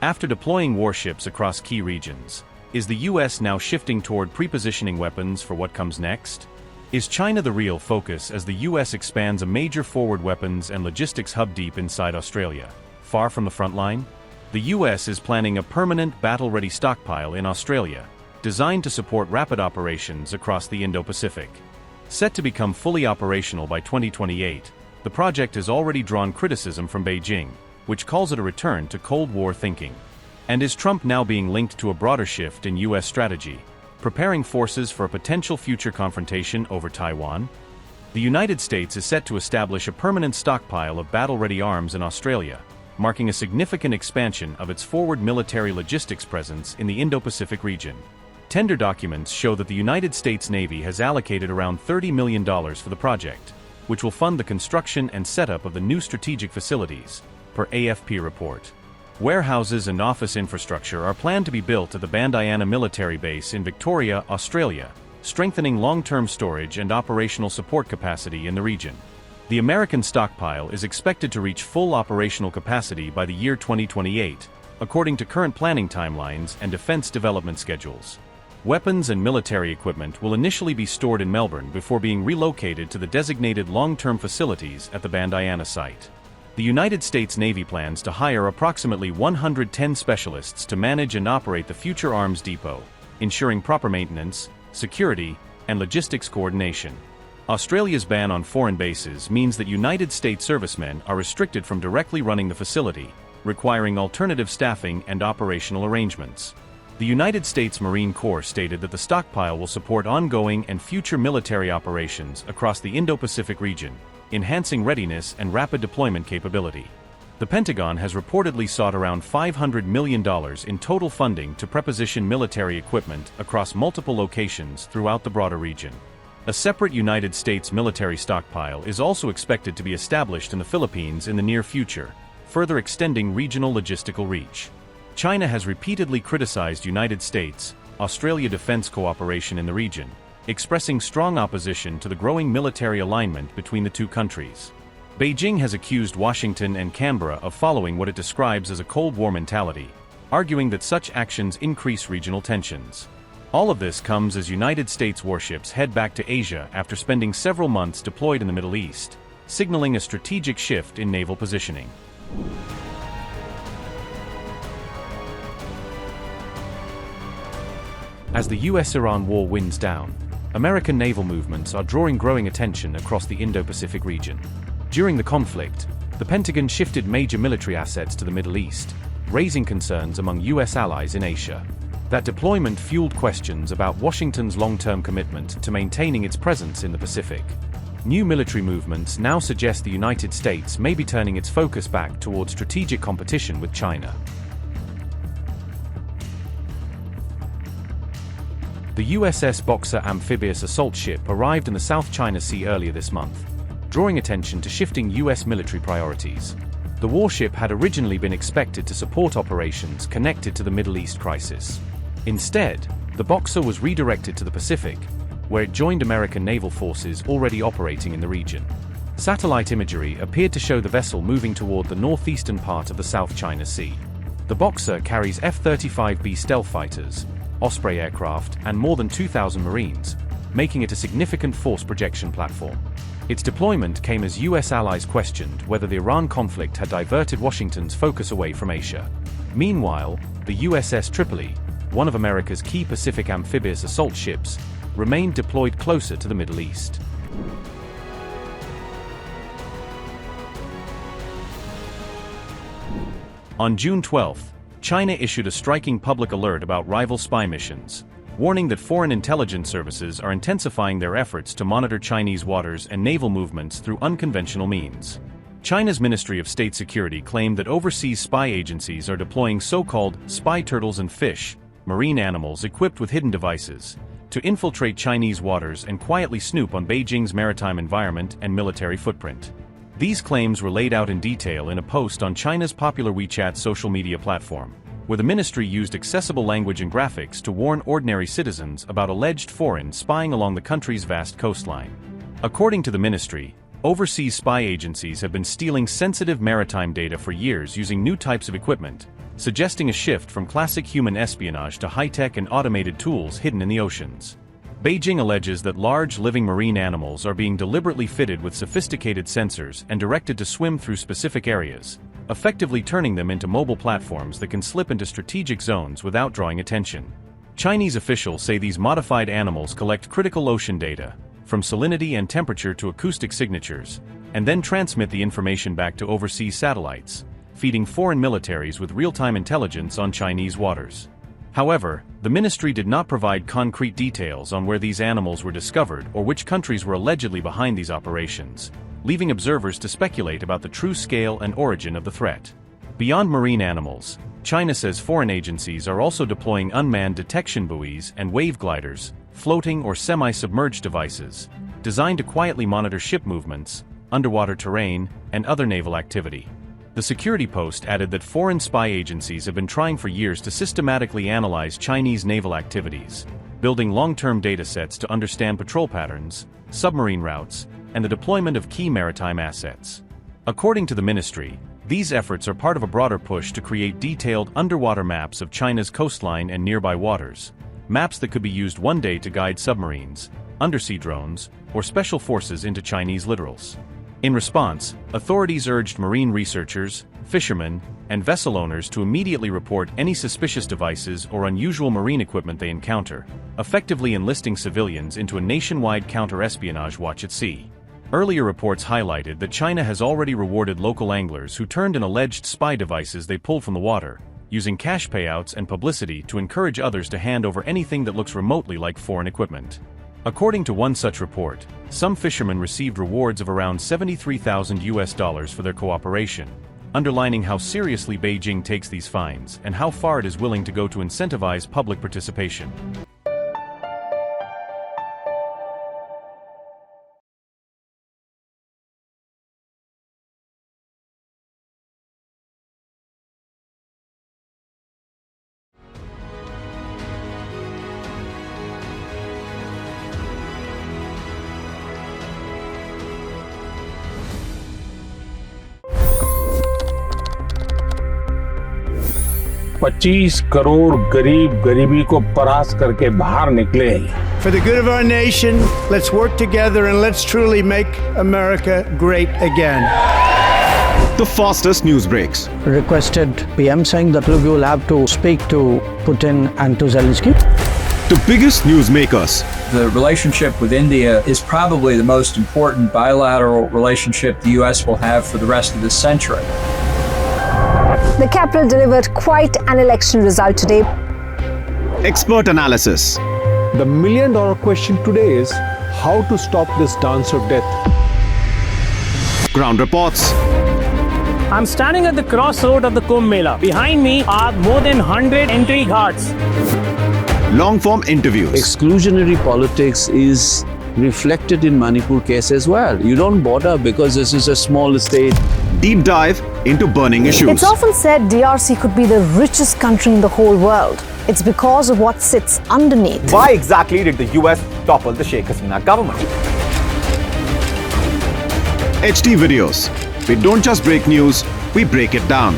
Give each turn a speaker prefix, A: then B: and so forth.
A: After deploying warships across key regions, is the US now shifting toward pre-positioning weapons for what comes next? Is China the real focus as the US expands a major forward weapons and logistics hub deep inside Australia, far from the front line? The US is planning a permanent battle-ready stockpile in Australia, designed to support rapid operations across the Indo-Pacific. Set to become fully operational by 2028, the project has already drawn criticism from Beijing, which calls it a return to Cold War thinking. And is Trump now being linked to a broader shift in US strategy, preparing forces for a potential future confrontation over Taiwan? The United States is set to establish a permanent stockpile of battle-ready arms in Australia, marking a significant expansion of its forward military logistics presence in the Indo-Pacific region. Tender documents show that the United States Navy has allocated around $30 million for the project, which will fund the construction and setup of the new strategic facilities, per AFP report. Warehouses and office infrastructure are planned to be built at the Bandiana military base in Victoria, Australia, strengthening long-term storage and operational support capacity in the region. The American stockpile is expected to reach full operational capacity by the year 2028, according to current planning timelines and defense development schedules. Weapons and military equipment will initially be stored in Melbourne before being relocated to the designated long-term facilities at the Bandiana site. The United States Navy plans to hire approximately 110 specialists to manage and operate the future arms depot, ensuring proper maintenance, security, and logistics coordination. Australia's ban on foreign bases means that United States servicemen are restricted from directly running the facility, requiring alternative staffing and operational arrangements. The United States Marine Corps stated that the stockpile will support ongoing and future military operations across the Indo-Pacific region, enhancing readiness and rapid deployment capability. The Pentagon has reportedly sought around $500 million in total funding to preposition military equipment across multiple locations throughout the broader region. A separate United States military stockpile is also expected to be established in the Philippines in the near future, further extending regional logistical reach. China has repeatedly criticized United States-Australia defense cooperation in the region, expressing strong opposition to the growing military alignment between the two countries. Beijing has accused Washington and Canberra of following what it describes as a Cold War mentality, arguing that such actions increase regional tensions. All of this comes as United States warships head back to Asia after spending several months deployed in the Middle East, signaling a strategic shift in naval positioning. As the US-Iran war winds down, American naval movements are drawing growing attention across the Indo-Pacific region. During the conflict, the Pentagon shifted major military assets to the Middle East, raising concerns among US allies in Asia. That deployment fueled questions about Washington's long-term commitment to maintaining its presence in the Pacific. New military movements now suggest the United States may be turning its focus back toward strategic competition with China. The USS Boxer amphibious assault ship arrived in the South China Sea earlier this month, drawing attention to shifting US military priorities. The warship had originally been expected to support operations connected to the Middle East crisis. Instead, the Boxer was redirected to the Pacific, where it joined American naval forces already operating in the region. Satellite imagery appeared to show the vessel moving toward the northeastern part of the South China Sea. The Boxer carries F-35B stealth fighters, Osprey aircraft, and more than 2,000 Marines, making it a significant force projection platform. Its deployment came as US allies questioned whether the Iran conflict had diverted Washington's focus away from Asia. Meanwhile, the USS Tripoli, one of America's key Pacific amphibious assault ships, remained deployed closer to the Middle East. On June 12, China issued a striking public alert about rival spy missions, warning that foreign intelligence services are intensifying their efforts to monitor Chinese waters and naval movements through unconventional means. China's Ministry of State Security claimed that overseas spy agencies are deploying so-called spy turtles and fish, marine animals equipped with hidden devices, to infiltrate Chinese waters and quietly snoop on Beijing's maritime environment and military footprint. These claims were laid out in detail in a post on China's popular WeChat social media platform, where the ministry used accessible language and graphics to warn ordinary citizens about alleged foreign spying along the country's vast coastline. According to the ministry, overseas spy agencies have been stealing sensitive maritime data for years using new types of equipment, suggesting a shift from classic human espionage to high-tech and automated tools hidden in the oceans. Beijing alleges that large living marine animals are being deliberately fitted with sophisticated sensors and directed to swim through specific areas, effectively turning them into mobile platforms that can slip into strategic zones without drawing attention. Chinese officials say these modified animals collect critical ocean data, from salinity and temperature to acoustic signatures, and then transmit the information back to overseas satellites, feeding foreign militaries with real-time intelligence on Chinese waters. However, the ministry did not provide concrete details on where these animals were discovered or which countries were allegedly behind these operations, leaving observers to speculate about the true scale and origin of the threat. Beyond marine animals, China says foreign agencies are also deploying unmanned detection buoys and wave gliders, floating or semi-submerged devices, designed to quietly monitor ship movements, underwater terrain, and other naval activity. The security post added that foreign spy agencies have been trying for years to systematically analyze Chinese naval activities, building long-term datasets to understand patrol patterns, submarine routes, and the deployment of key maritime assets. According to the ministry, these efforts are part of a broader push to create detailed underwater maps of China's coastline and nearby waters, maps that could be used one day to guide submarines, undersea drones, or special forces into Chinese littorals. In response, authorities urged marine researchers, fishermen, and vessel owners to immediately report any suspicious devices or unusual marine equipment they encounter, effectively enlisting civilians into a nationwide counter-espionage watch at sea. Earlier reports highlighted that China has already rewarded local anglers who turned in alleged spy devices they pulled from the water, using cash payouts and publicity to encourage others to hand over anything that looks remotely like foreign equipment. According to one such report, some fishermen received rewards of around $73,000 for their cooperation, underlining how seriously Beijing takes these fines and how far it is willing to go to incentivize public participation.
B: $25 crore गरीब गरीबी को परास्त करके बाहर निकले।
C: For the good of our nation, let's work together and let's truly make America great again.
D: The fastest news breaks.
E: Requested PM saying that look, you will have to speak to Putin and to Zelensky.
D: The biggest newsmakers.
F: The relationship with India is probably the most important bilateral relationship the U.S. will have for the rest of this century.
G: The capital delivered quite an election result today.
D: Expert analysis.
H: The million-dollar question today is how to stop this dance of death.
D: Ground reports.
I: I'm standing at the crossroad of the Kumbh Mela. Behind me are more than 100 entry ghats.
D: Long-form interviews.
J: Exclusionary politics is reflected in Manipur case as well. You don't bother because this is a small state.
D: Deep dive into burning issues.
G: It's often said DRC could be the richest country in the whole world. It's because of what sits underneath.
K: Why exactly did the US topple the Sheikh Hasina government?
D: HT videos. We don't just break news, we break it down.